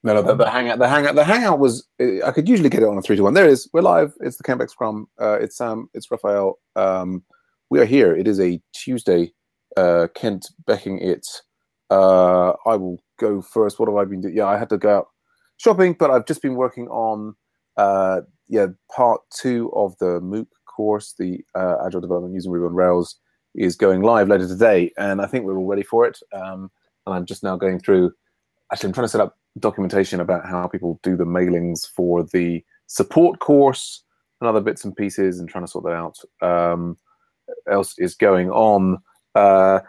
No, the hangout was. I could usually get it on a 3-1. There it is. We're live. It's the Beck Scrum. It's Sam. It's Raphael. We are here. It is a Tuesday. Kent becking it. I will go first. What have I been doing? Yeah, I had to go out shopping, but I've just been working on part 2 of the MOOC course. The Agile Development Using Ruby on Rails is going live later today, and I think we're all ready for it. And I'm just now going through. Actually, I'm trying to set up documentation about how people do the mailings for the support course and other bits and pieces, and trying to sort that out. Else is going on. I've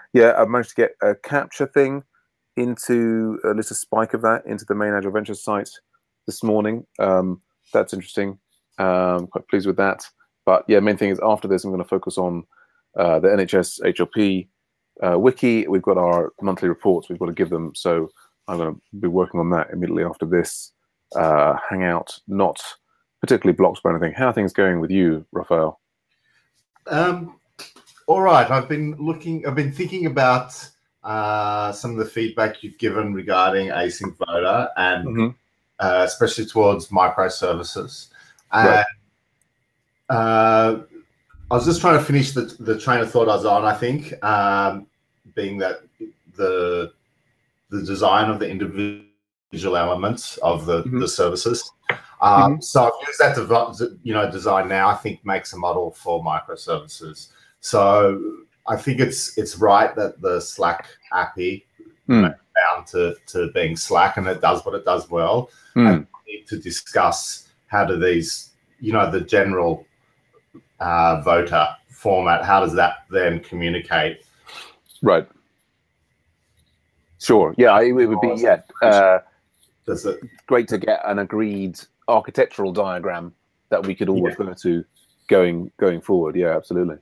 managed to get a capture thing into a little spike of that into the main Agile Ventures site this morning. That's interesting. Quite pleased with that. But yeah, main thing is after this, I'm going to focus on the NHS HLP wiki. We've got our monthly reports. We've got to give them. So I'm going to be working on that immediately after this hangout. Not particularly blocked by anything. How are things going with you, Raphael? All right. I've been thinking about some of the feedback you've given regarding async voter and especially towards microservices. Right. I was just trying to finish the train of thought I was on. I think being that the design of the individual elements of the services. So I've used that design now. I think makes a model for microservices. So I think it's right that the Slack API bound to being Slack, and it does what it does well. And we need to discuss how do these, the general voter format, how does that then communicate? Right. Sure. Yeah, it would be great to get an agreed architectural diagram that we could all refer to going forward. Yeah, absolutely.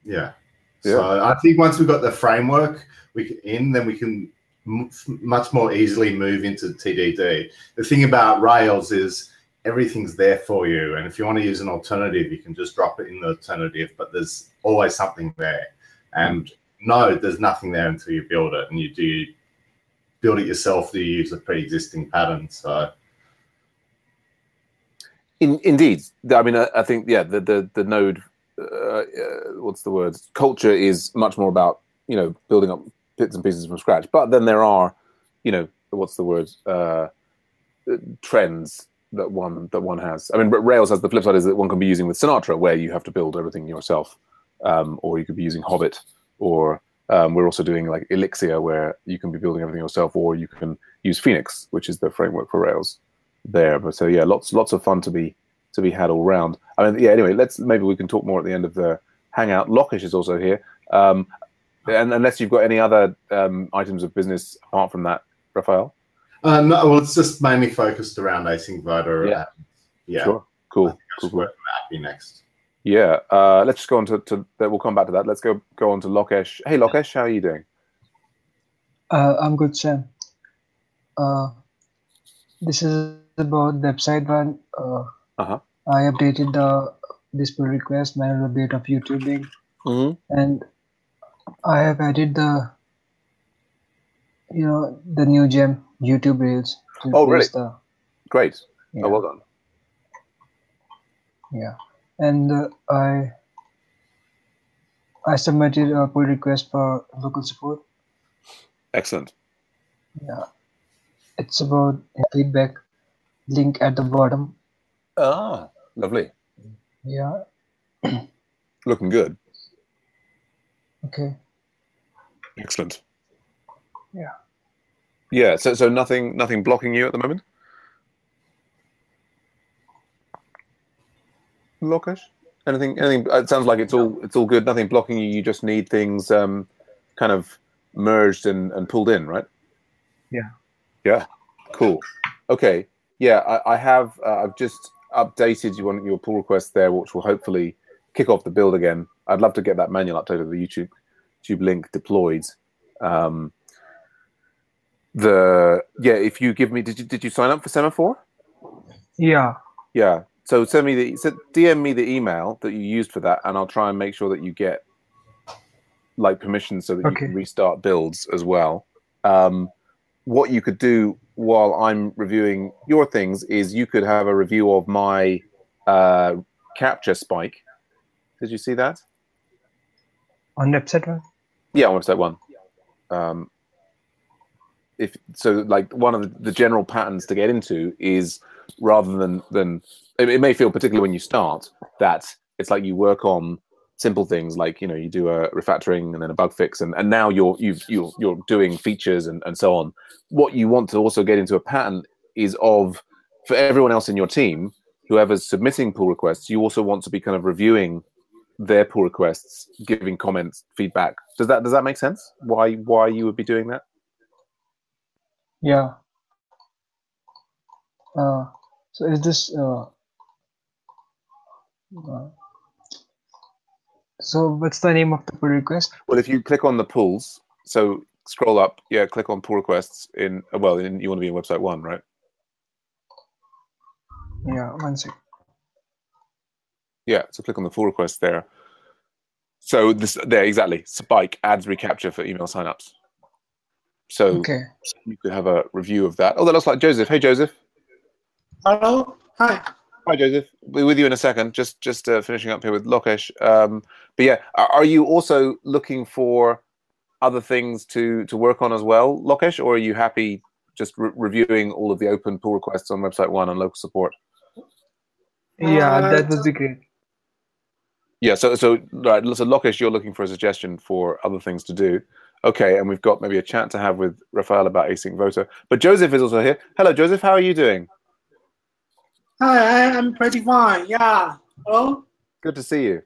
Yeah. So I think once we've got the framework then we can much more easily move into TDD. The thing about Rails is everything's there for you, and if you want to use an alternative, you can just drop it in the alternative. But there's always something there, and no, there's nothing there until you build it, and you build it yourself. Do you use a pre-existing pattern? So, indeed, I mean, I think the node, what's the word? Culture is much more about building up bits and pieces from scratch. But then there are, what's the word? Trends that one has. I mean, Rails has the flip side is that one can be using with Sinatra, where you have to build everything yourself, or you could be using Hobbit, or we're also doing like Elixir, where you can be building everything yourself, or you can use Phoenix, which is the framework for Rails there. But so yeah, lots of fun to be had all round. I mean, yeah. Anyway, maybe we can talk more at the end of the hangout. Lockish is also here, and unless you've got any other items of business apart from that, Raphael. No, well, it's just mainly focused around async voter. Sure, cool. Work happy next. Yeah, let's just go on to we'll come back to that. Let's go on to Lokesh. Hey, Lokesh, how are you doing? I'm good, Sam. This is about the website one. I updated this pull request, managed a bit of YouTube link, and I have added the new gem YouTube Reels. Oh, really? Great. Yeah. Oh, well done. Yeah, and I submitted a pull request for local support. Excellent. Yeah, it's about feedback. Link at the bottom. Ah, lovely. Yeah. Looking good. Okay. Excellent. Yeah. Yeah. So nothing blocking you at the moment. Lokesh? Anything? It sounds like it's all good. Nothing blocking you. You just need things kind of merged and pulled in, right? Yeah. Yeah. Cool. Okay. Yeah. I have. I've just updated your pull request there, which will hopefully kick off the build again. I'd love to get that manual update of the YouTube link deployed. If you give me, did you sign up for Semaphore? Yeah. Yeah. So DM me the email that you used for that, and I'll try and make sure that you get like permission so that you can restart builds as well. what you could do while I'm reviewing your things is you could have a review of my capture spike. Did you see that? On website one? Yeah, on website one. If so, like one of the general patterns to get into is rather than it may feel particularly when you start that it's like you work on simple things like you do a refactoring and then a bug fix and now you're doing features and so on. What you want to also get into a pattern is of for everyone else in your team, whoever's submitting pull requests, you also want to be kind of reviewing their pull requests, giving comments, feedback. Does that make sense? Why you would be doing that? Yeah. So is this so what's the name of the pull request? Well, if you click on the pulls, so scroll up, click on pull requests you want to be in website one, right? Yeah, 1 second. Yeah, so click on the pull request there. So there exactly, spike ads recapture for email signups. So you could have a review of that. Oh, that looks like Joseph. Hey, Joseph. Hello. Hi. Hi, Joseph. We'll be with you in a second. Just finishing up here with Lokesh. But yeah, are you also looking for other things to work on as well, Lokesh, or are you happy just reviewing all of the open pull requests on website one and local support? Yeah, that would be great. Yeah, so right, so Lokesh, you're looking for a suggestion for other things to do. Okay, and we've got maybe a chat to have with Rafael about async voter. But Joseph is also here. Hello, Joseph. How are you doing? Hi, I'm pretty fine. Yeah. Hello. Good to see you.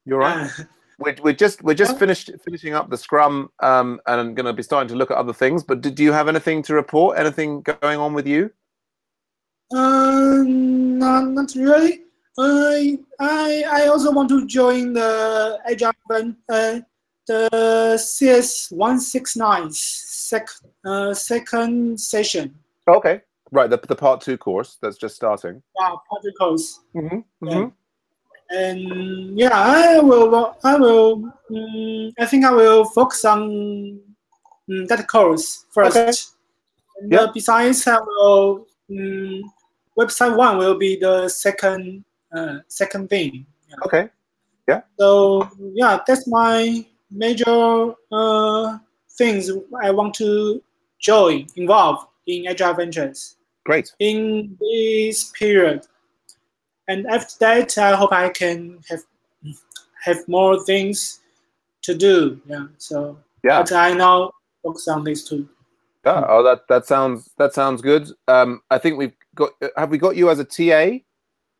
You're right. We're just finishing up the Scrum, and I'm going to be starting to look at other things. But do you have anything to report? Anything going on with you? Not really. I also want to join the Agile event, the CS169 second session. Okay, right. The part 2 course that's just starting. Yeah, part 2 course. Mm-hmm. And yeah, I think I will focus on that course first. Okay. And besides, I will website one will be the second thing. Yeah. Okay. Yeah. So yeah, that's my major things I want to involve in Agile Ventures. Great. In this period. And after that, I hope I can have more things to do. Yeah. So but I now focus on these two. Yeah. Oh, that sounds good. I think have we got you as a TA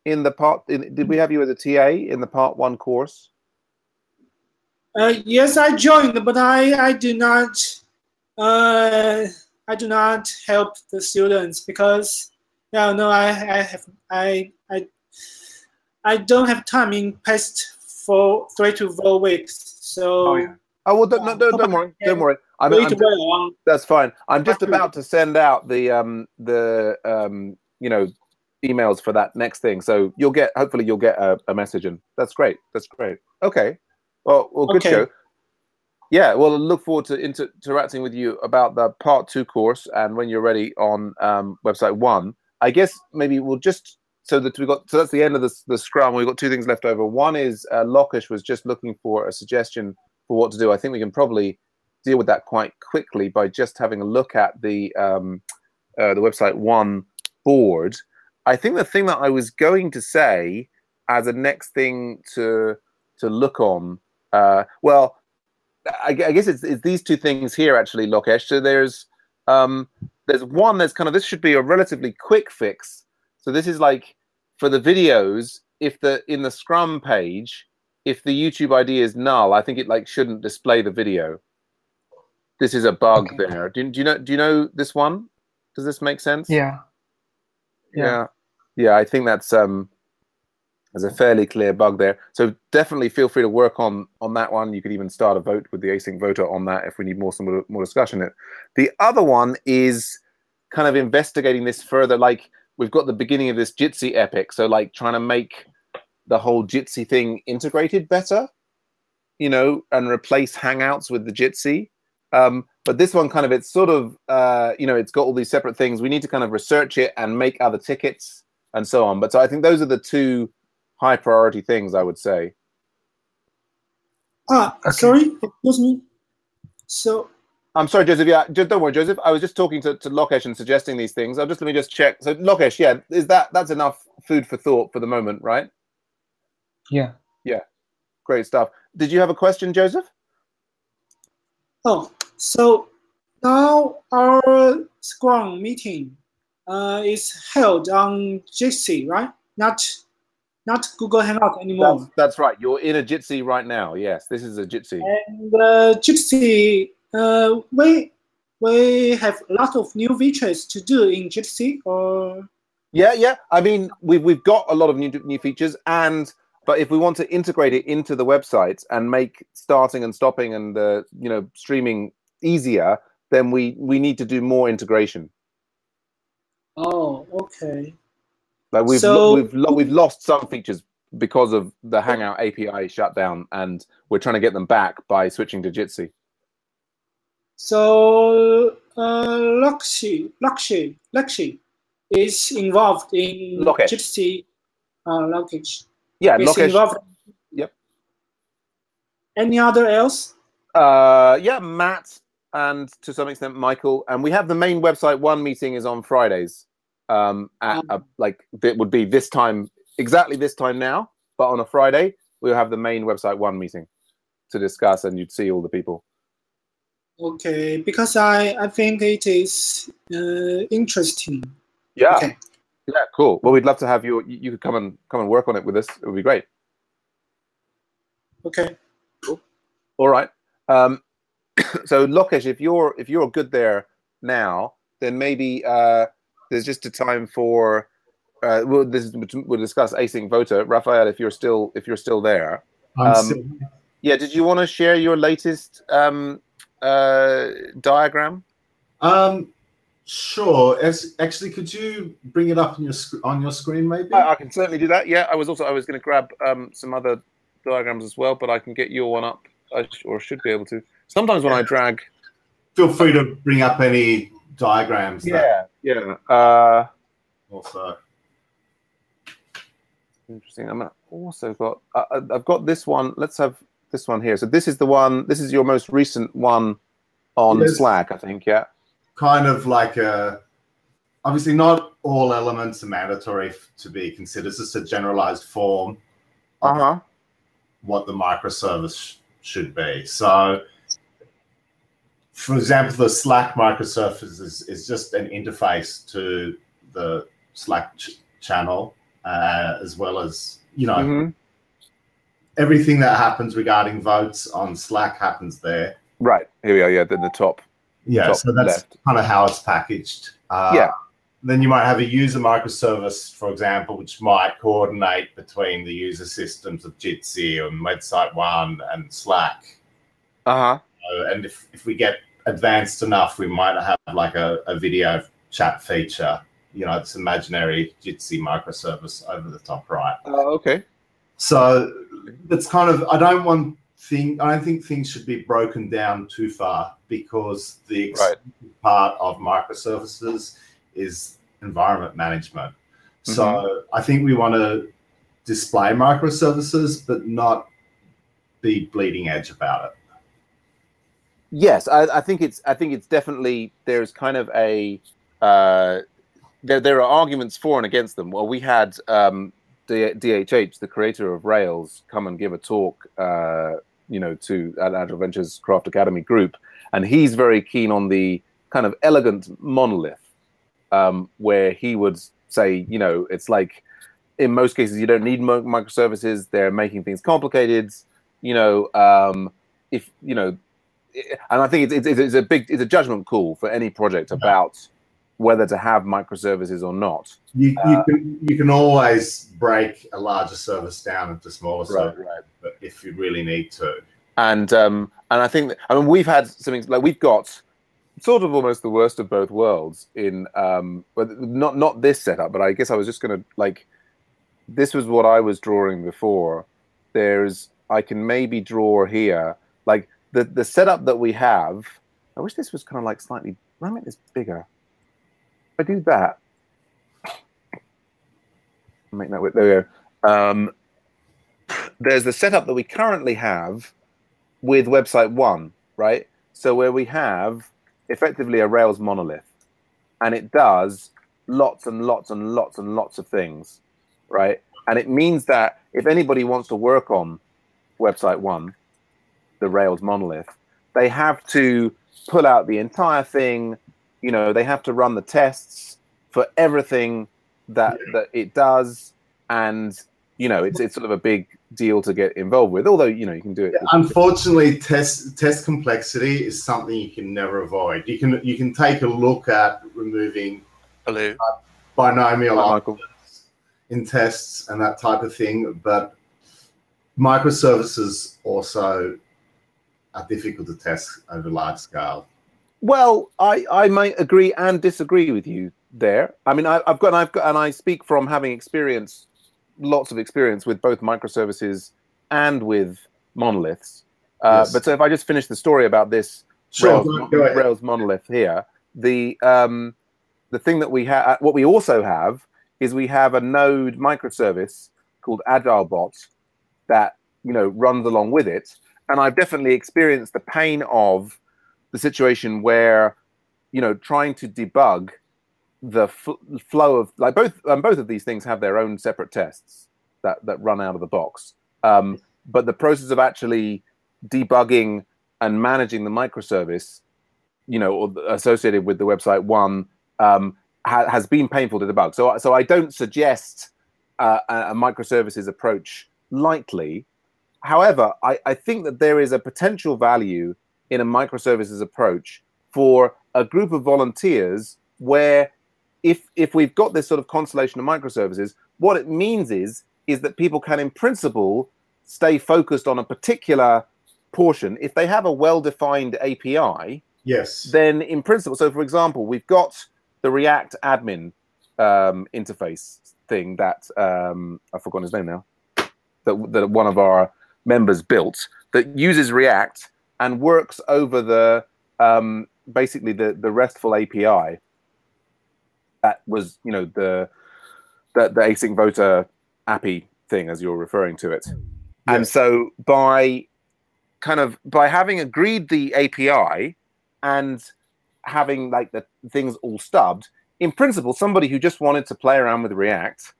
in the part? Did we have you as a TA in the part 1 course? Yes, I joined, but I do not help the students because I don't have time in past 3 to 4 weeks. So well, don't worry. That's fine. I'm just about to send out the emails for that next thing. So hopefully you'll get a message, and that's great. Okay. Well, good show. Yeah, well, I look forward to interacting with you about the part 2 course, and when you're ready on website 1. I guess maybe we'll just so that's the end of the Scrum. We've got 2 things left over. One is Lokesh was just looking for a suggestion for what to do. I think we can probably deal with that quite quickly by just having a look at the website 1 board. I think the thing that I was going to say as a next thing to look on, I guess it's these 2 things here actually, Lokesh. So there's one that's kind of, this should be a relatively quick fix. So this is like for the videos, in the Scrum page, if the YouTube ID is null, I think it shouldn't display the video. This is a bug there. Do you know this one? Does this make sense? Yeah. I think that's there's a fairly clear bug there. So definitely feel free to work on that one. You could even start a vote with the async voter on that if we need more discussion in it. The other one is kind of investigating this further. Like we've got the beginning of this Jitsi epic. So like trying to make the whole Jitsi thing integrated better, and replace Hangouts with the Jitsi. But this one kind of, it's sort of, it's got all these separate things. We need to kind of research it and make other tickets and so on. But so I think those are the two high priority things, I would say. Okay. Sorry, excuse me. So I'm sorry, Joseph. Yeah, don't worry, Joseph. I was just talking to Lokesh and suggesting these things. Let me just check. So Lokesh, yeah, that's enough food for thought for the moment, right? Yeah. Yeah. Great stuff. Did you have a question, Joseph? Oh, so now our Scrum meeting is held on Jitsi, right? Not Google Hangout anymore. That's right. You're in a Jitsi right now. Yes, this is a Jitsi. And Jitsi, we have a lot of new features to do in Jitsi, or yeah. I mean, we've got a lot of new features, but if we want to integrate it into the website and make starting and stopping and streaming easier, then we need to do more integration. Oh, okay. Like we've lost some features because of the Hangout API shutdown, and we're trying to get them back by switching to Jitsi. So Lakshi is involved in Jitsi. Lokesh. Yeah, is Lokesh. Involved. Yep. Any other else? Yeah, Matt, and to some extent Michael, and we have the main website one meeting is on Fridays. It would be this time, exactly this time now, but on a Friday we'll have the main website one meeting to discuss, and you'd see all the people. Okay, because I think it is interesting. Yeah. Okay. Yeah, cool. Well, we'd love to have you. You could come and work on it with us. It would be great. Okay. Cool. All right. So Lokesh, if you're good there now, then maybe there's just a time for we'll discuss async voter. Raphael, if you're still there. Yeah. Did you want to share your latest diagram? Sure. Actually, could you bring it up on your screen, maybe? I can certainly do that. Yeah, I was going to grab some other diagrams as well, but I can get your one up, or should be able to. Sometimes when I drag, feel free to bring up any diagrams. Yeah. Also interesting. I'm also got. I've got this one. Let's have this one here. So this is the one. This is your most recent one on Slack, I think. Yeah. Kind of like obviously not all elements are mandatory to be considered. It's just a generalized form of what the microservice should be. So, for example, the Slack microservice is just an interface to the Slack channel, as well as, everything that happens regarding votes on Slack happens there. Right. Here we are. Yeah, at the top. Yeah, so that's kind of how it's packaged. Then you might have a user microservice, for example, which might coordinate between the user systems of Jitsi and Website One and Slack. And if we get advanced enough, we might have like a video chat feature. This imaginary Jitsi microservice over the top right. Okay. So that's kind of, I don't think things should be broken down too far, because the part of microservices is environment management. So I think we want to display microservices, but not be bleeding edge about it. Yes, I think it's definitely, there's kind of a there are arguments for and against them. Well, we had DHH, the creator of Rails, come and give a talk to Agile Ventures Craft Academy group, and he's very keen on the kind of elegant monolith, where he would say, it's like in most cases you don't need microservices. They're making things complicated, and I think it's a judgment call for any project about whether to have microservices or not. You can always break a larger service down into smaller services, but if you really need to. And I think we've had something like, we've got sort of almost the worst of both worlds in but not this setup, but I guess I was just gonna, like, this was what I was drawing before. I can maybe draw here, like the setup that we have I wish this was kind of like slightly. Let me make this bigger. If I do that, make that. There we go. There's the setup that we currently have with website 1, right? So where we have effectively a Rails monolith, and it does lots and lots and lots and lots of things, right? And it means that if anybody wants to work on website 1, the Rails monolith, they have to pull out the entire thing. You know, they have to run the tests for everything that it does, and you know, it's sort of a big deal to get involved with. Although, you know, you can do it. Unfortunately, test complexity is something you can never avoid. You can take a look at removing binomial operations in tests and that type of thing, but microservices also are difficult to test over large scale. Well, I might agree and disagree with you there. I mean, I've got, and I speak from having lots of experience with both microservices and with monoliths. Yes. But so if I just finish the story about this Rails monolith here, the thing that we have, what we also have is we have a node microservice called AgileBot that, you know, runs along with it. And I've definitely experienced the pain of the situation where, you know, trying to debug the flow of, like, both of these things have their own separate tests that run out of the box. But the process of actually debugging and managing the microservice, you know, or associated with the website 1, has been painful to debug. So I don't suggest a microservices approach lightly. However, I think that there is a potential value in a microservices approach for a group of volunteers where if we've got this sort of constellation of microservices, what it means is that people can, in principle, stay focused on a particular portion. If they have a well-defined API, yes, then in principle, so for example, we've got the React admin interface thing that I've forgotten his name now, that one of our members built, that uses React and works over the basically the RESTful API. That was, you know, the async voter API thing, as you're referring to it. Yes. And so by having agreed the API and having like the things all stubbed, in principle, somebody who just wanted to play around with React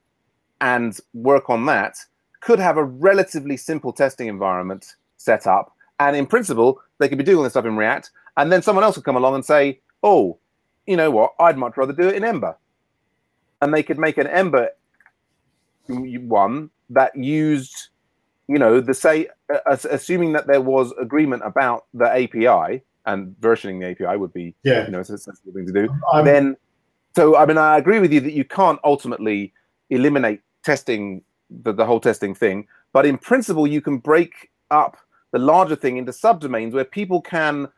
and work on that could have a relatively simple testing environment set up. And in principle, they could be doing all this stuff in React, and then someone else would come along and say, oh, you know what, I'd much rather do it in Ember. And they could make an Ember one that used, you know, assuming that there was agreement about the API, and versioning the API would be, you know, it's a sensible thing to do. Then, so, I mean, I agree with you that you can't ultimately eliminate testing, the whole testing thing, but in principle, you can break up the larger thing into subdomains where people can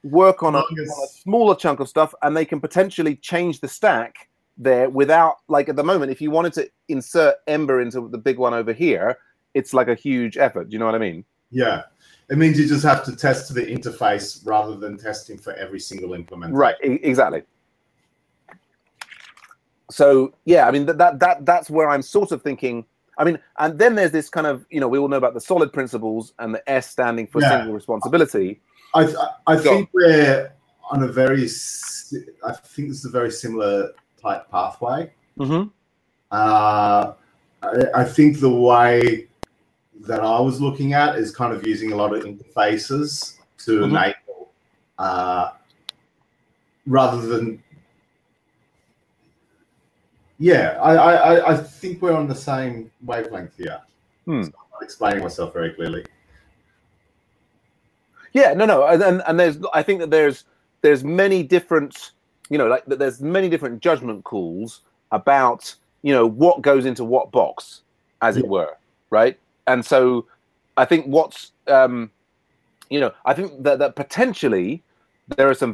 work on a smaller chunk of stuff, and they can potentially change the stack there without, like, at the moment, if you wanted to insert Ember into the big one over here, it's like a huge effort. Do you know what I mean? Yeah. It means you just have to test to the interface rather than testing for every single implementation. Right, exactly. So, yeah, I mean, that's where I'm sort of thinking. I mean, and then there's this kind of, you know, we all know about the solid principles and the S standing for single responsibility. I think we're on I think this is a very similar type pathway. Mm-hmm. I think the way that I was looking at is kind of using a lot of interfaces to enable, rather than, I think we're on the same wavelength here. So I'm not explaining myself very clearly. Yeah, no, and I think that there's many different, you know, like there's many different judgment calls about, you know, what goes into what box, as it were, right? And so I think what's, you know, I think that potentially there are some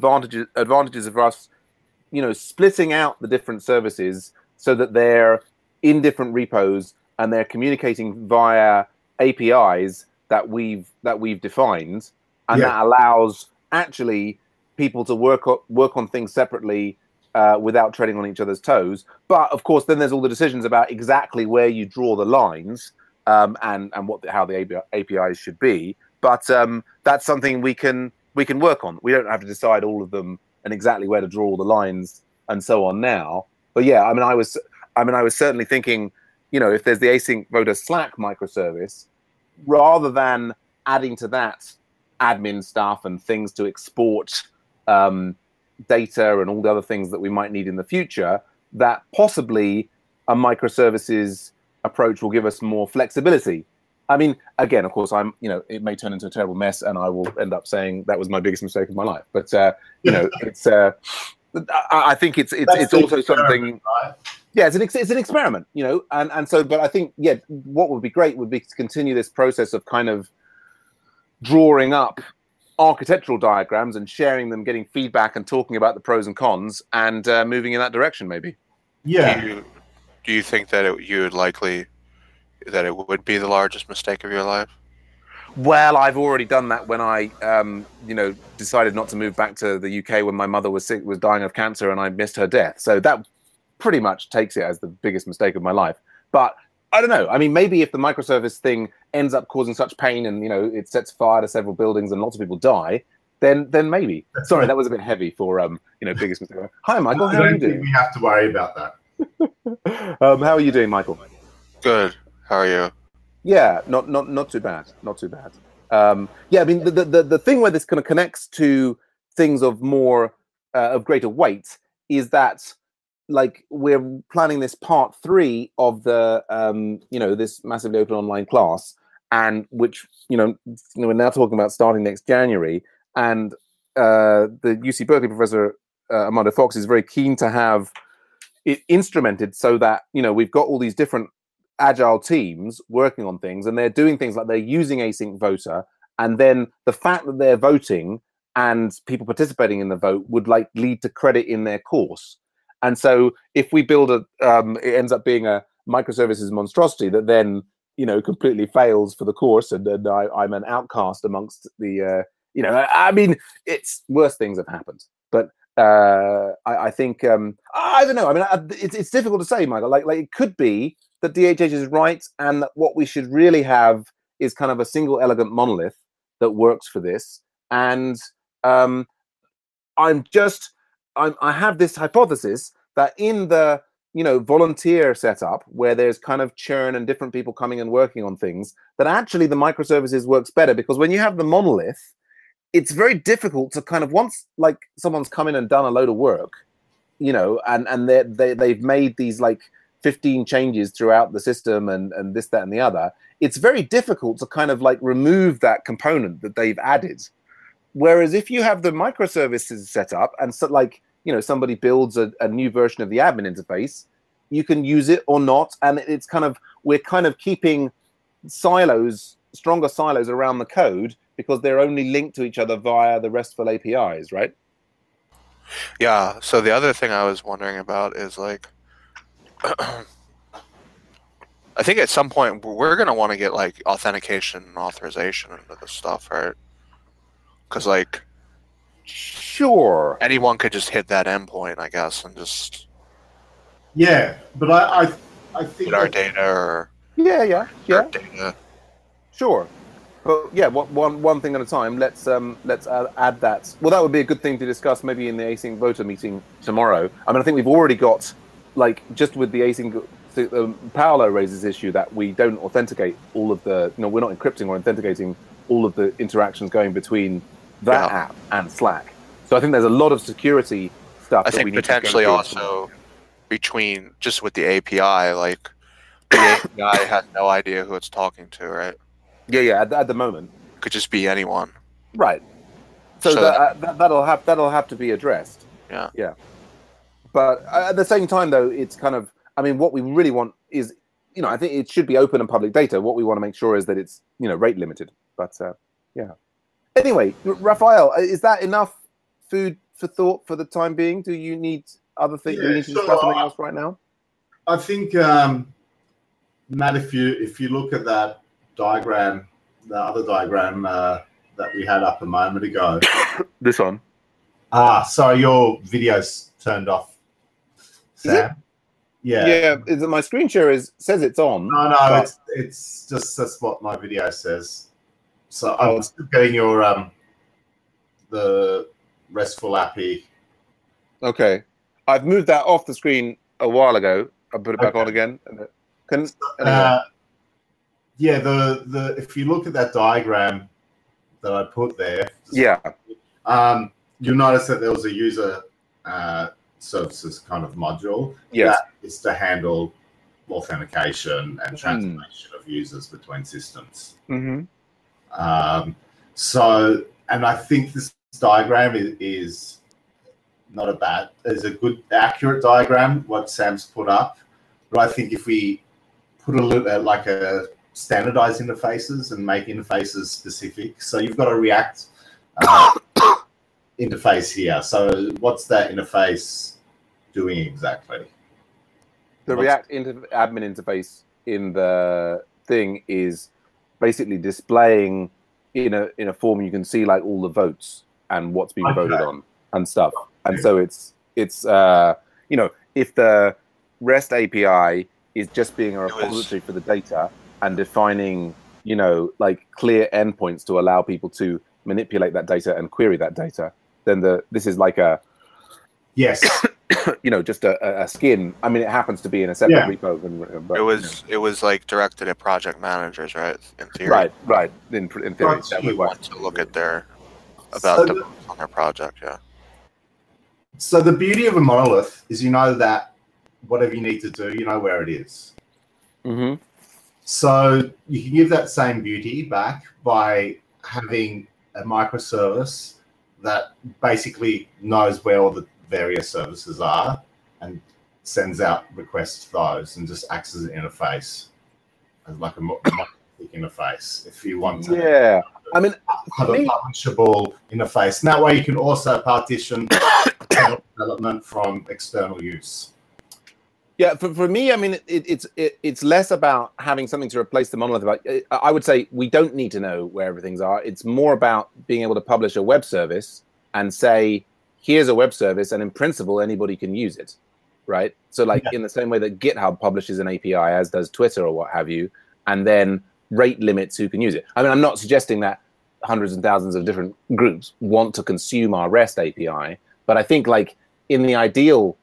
advantages of us, you know, splitting out the different services so that they're in different repos and they're communicating via APIs that we've defined, and that allows actually people to work on things separately without treading on each other's toes. But of course, then there's all the decisions about exactly where you draw the lines and how the APIs should be. But that's something we can work on. We don't have to decide all of them and exactly where to draw all the lines and so on now. But yeah, I mean, I was certainly thinking, if there's the async voter Slack microservice, rather than adding to that admin stuff and things to export data and all the other things that we might need in the future, that possibly a microservices approach will give us more flexibility. I mean, again, of course, it may turn into a terrible mess, and I will end up saying that was my biggest mistake of my life. But it's. I think it's also something. Right? Yeah, it's an experiment, and so. But I think, what would be great would be to continue this process of kind of drawing up architectural diagrams and sharing them, getting feedback, and talking about the pros and cons, and moving in that direction, maybe. Yeah. Do you think that it would be the largest mistake of your life? Well, I've already done that when I, decided not to move back to the UK when my mother was dying of cancer, and I missed her death. So that pretty much takes it as the biggest mistake of my life. But I don't know. I mean, maybe if the microservice thing ends up causing such pain and, it sets fire to several buildings and lots of people die, then maybe. Sorry, that was a bit heavy for, biggest mistake. Hi, Michael. How are you doing? I don't think we have to worry about that. How are you doing, Michael? Good. How are you? Yeah, not too bad. Not too bad. I mean, the thing where this kind of connects to things of more of greater weight is that, like, we're planning this part 3 of the this massively open online class, and which we're now talking about starting next January, and the UC Berkeley professor Armando Fox is very keen to have it instrumented so that we've got all these different agile teams working on things, and they're doing things like they're using async voter, and then the fact that they're voting and people participating in the vote would lead to credit in their course. And so if we build it ends up being a microservices monstrosity that then completely fails for the course, and then I'm an outcast amongst the I mean, it's worse things have happened. But I think I don't know. I mean, it's difficult to say, Michael. Like it could be that DHH is right, and that what we should really have is kind of a single elegant monolith that works for this. And I have this hypothesis that in the volunteer setup, where there's kind of churn and different people coming and working on things, that actually the microservices works better, because when you have the monolith, it's very difficult to kind of, once like someone's come in and done a load of work, and they've made these like 15 changes throughout the system and this, that, and the other, it's very difficult to kind of like remove that component that they've added. Whereas if you have the microservices set up and so like, somebody builds a new version of the admin interface, you can use it or not. And it's kind of, we're kind of keeping stronger silos around the code, because they're only linked to each other via the RESTful APIs, right? Yeah. So the other thing I was wondering about is like, I think at some point we're going to want to get like authentication and authorization into this stuff, right? Because like, sure, anyone could just hit that endpoint, I guess, and just but I think get our data or yeah data. Sure, but one thing at a time. Let's add that. Well, that would be a good thing to discuss maybe in the async voter meeting tomorrow. I mean, I think we've already got, like, just with the async, Paolo raises the issue that we don't authenticate all of the, we're not encrypting or authenticating all of the interactions going between that app and Slack. So I think there's a lot of security stuff. I think potentially also between, just with the API, like the API has no idea who it's talking to, right? Yeah. At the moment, could just be anyone, right? So that'll have to be addressed. Yeah. But at the same time, though, it's kind of, I mean, what we really want is, I think it should be open and public data. What we want to make sure is that it's, rate limited. But yeah. Anyway, Raphael, is that enough food for thought for the time being? Do you need other things? Do we need to discuss something else right now? I think, Matt, if you look at that diagram, the other diagram that we had up a moment ago, this one. Sorry, your video's turned off, Sam. Yeah. My screen share says it's on. No, it's just that's what my video says. So I'm still getting your the RESTful API. Okay, I've moved that off the screen a while ago. I put it back on again. Yeah, the if you look at that diagram that I put there, you'll notice that there was a user services kind of module that is to handle authentication and transformation of users between systems. So, and I think this diagram is not is a good, accurate diagram, what Sam's put up. But I think if we put a little, like a standardized interfaces and make interfaces specific. So you've got a React interface here. So what's that interface doing exactly? The React admin interface in the thing is basically displaying in a form you can see like all the votes and what's being voted on and stuff. And so it's if the REST API is just being a repository for the data and defining, like clear endpoints to allow people to manipulate that data and query that data, then this is like a just a skin. I mean, it happens to be in a separate repo. But, it was like directed at project managers, right? In theory, right. In theory, you want to look at on their project, So the beauty of a monolith is that whatever you need to do, you know where it is. So you can give that same beauty back by having a microservice that basically knows where all the various services are and sends out requests to those and just acts as an interface, as like a monolithic interface. If you want to have a publishable interface. And that way you can also partition development from external use. Yeah, for me, I mean, it's less about having something to replace the monolith. I would say we don't need to know where everything's are. It's more about being able to publish a web service and say, here's a web service, and in principle, anybody can use it, right? So like in the same way that GitHub publishes an API, as does Twitter or what have you, and then rate limits who can use it. I mean, I'm not suggesting that hundreds and thousands of different groups want to consume our REST API, but I think like in the ideal,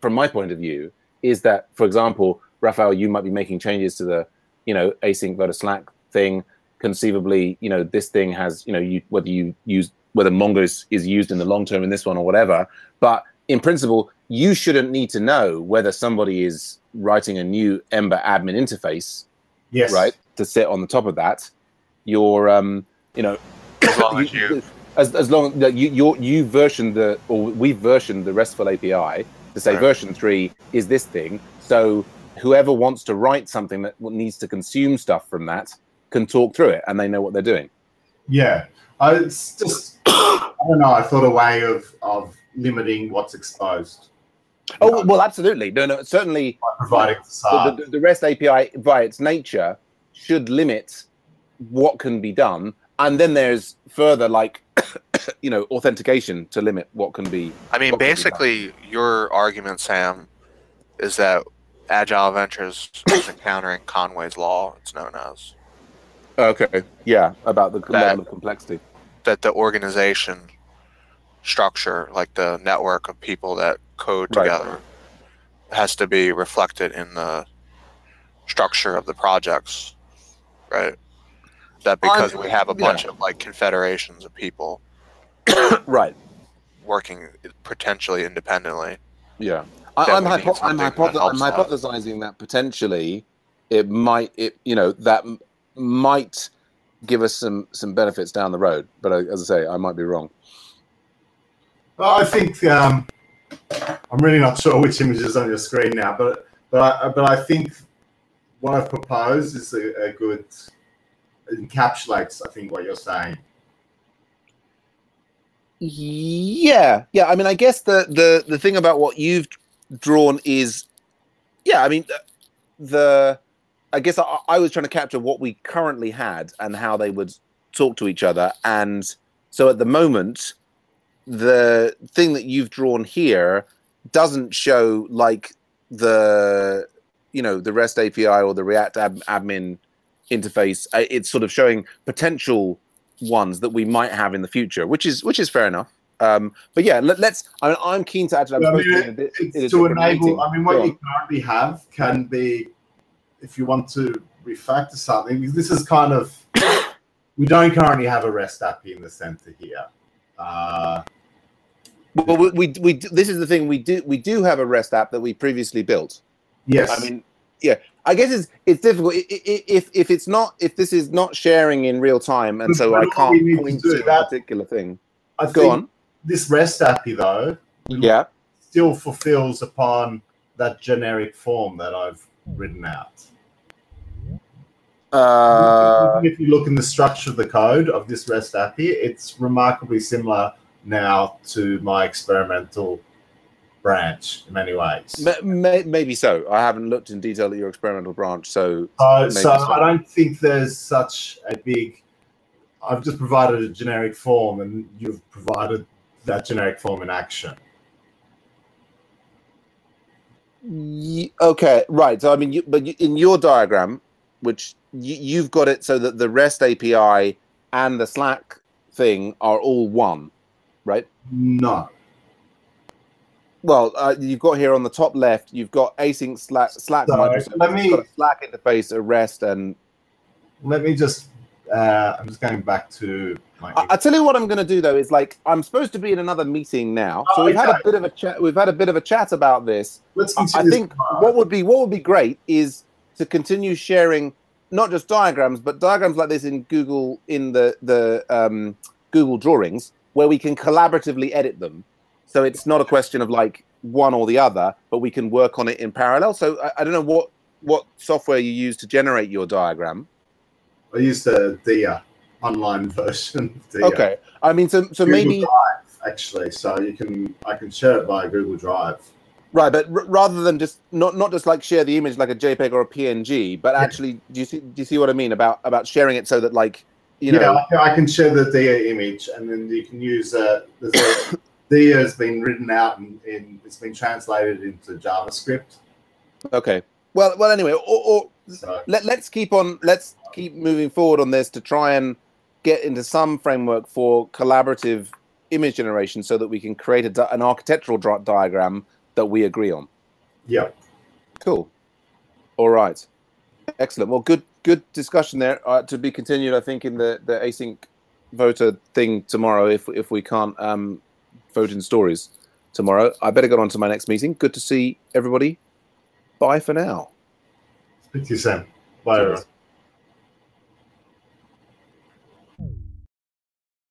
from my point of view, is that, for example, Raphael, you might be making changes to the, async versus Slack thing. Conceivably, this thing has, whether Mongo is used in the long term in this one or whatever. But in principle, you shouldn't need to know whether somebody is writing a new Ember admin interface, right, to sit on the top of that. You're, as long as long as you versioned we've versioned the RESTful API to say version 3 is this thing. So whoever wants to write something that needs to consume stuff from that can talk through it, and they know what they're doing. Yeah, it's just I don't know. I thought a way of limiting what's exposed. Well, absolutely. No, certainly. By providing the REST API, by its nature, should limit what can be done, and then there's further like authentication to limit what can be. I mean, basically, your argument, Sam, is that Agile Ventures is encountering Conway's Law. It's known as. Okay. Yeah, about the level of complexity. That the organization structure, like the network of people that code together, has to be reflected in the structure of the projects, right? That because we have a bunch of like confederations of people, right, working potentially independently. Yeah, I'm hypothesizing that potentially it might, that might give us some benefits down the road. But as I say, I might be wrong. Well, I think I'm really not sure which image is on your screen now, but I think what I've proposed is a good encapsulates, I think, what you're saying. Yeah. I mean, I guess the thing about what you've drawn is, I mean, I guess I was trying to capture what we currently had and how they would talk to each other. And so at the moment, the thing that you've drawn here doesn't show like the REST API or the React admin interface. It's sort of showing potential ones that we might have in the future, which is fair enough. But yeah, I'm keen to actually. It's to enable. I mean, what you currently have can be, if you want to refactor something. This is kind of, we don't currently have a REST API in the center here. Well, this is the thing. We do have a REST app that we previously built. Yes. I mean, yeah. I guess it's difficult if this is not sharing in real time, and so I can't point to a particular thing. Go on. This REST API though, still fulfills upon that generic form that I've written out. If you look in the structure of the code of this REST API, it's remarkably similar now to my experimental branch in many ways. Maybe so. I haven't looked in detail at your experimental branch, so I don't think there's such a big. I've just provided a generic form, and you've provided that generic form in action. Okay, right. So I mean, in your diagram, which you've got it so that the REST API and the Slack thing are all one, right? No. Well, you've got here on the top left, you've got async Slack module. So you've got a Slack interface, a REST, and let me just. I'm just going back to my. I'll tell you what I'm going to do though is I'm supposed to be in another meeting now, so we've had a bit of a chat. We've had a bit of a chat about this. Let's continue. I think what would be great is to continue sharing not just diagrams, but diagrams like this in Google the Google Drawings, where we can collaboratively edit them. So it's not a question of one or the other, but we can work on it in parallel. So I don't know what software you use to generate your diagram. I used the DIA online version of DIA. Okay. I mean, so Google maybe Drive, actually, so I can share it via Google Drive. Right, but rather than just not just share the image like a JPEG or a PNG, but actually, do you see what I mean about sharing it so that Yeah, I can share the DIA image, and then you can use DIA has been written out and it's been translated into JavaScript. Okay. Well. Anyway, let's keep moving forward on this to try and get into some framework for collaborative image generation, so that we can create an architectural diagram that we agree on. Yeah. Cool. All right. Excellent. Well, good discussion there. To be continued, I think, in the async voter thing tomorrow. If we can't vote in stories tomorrow, I better get on to my next meeting. Good to see everybody. Bye for now. Speak to you soon. Bye, everyone.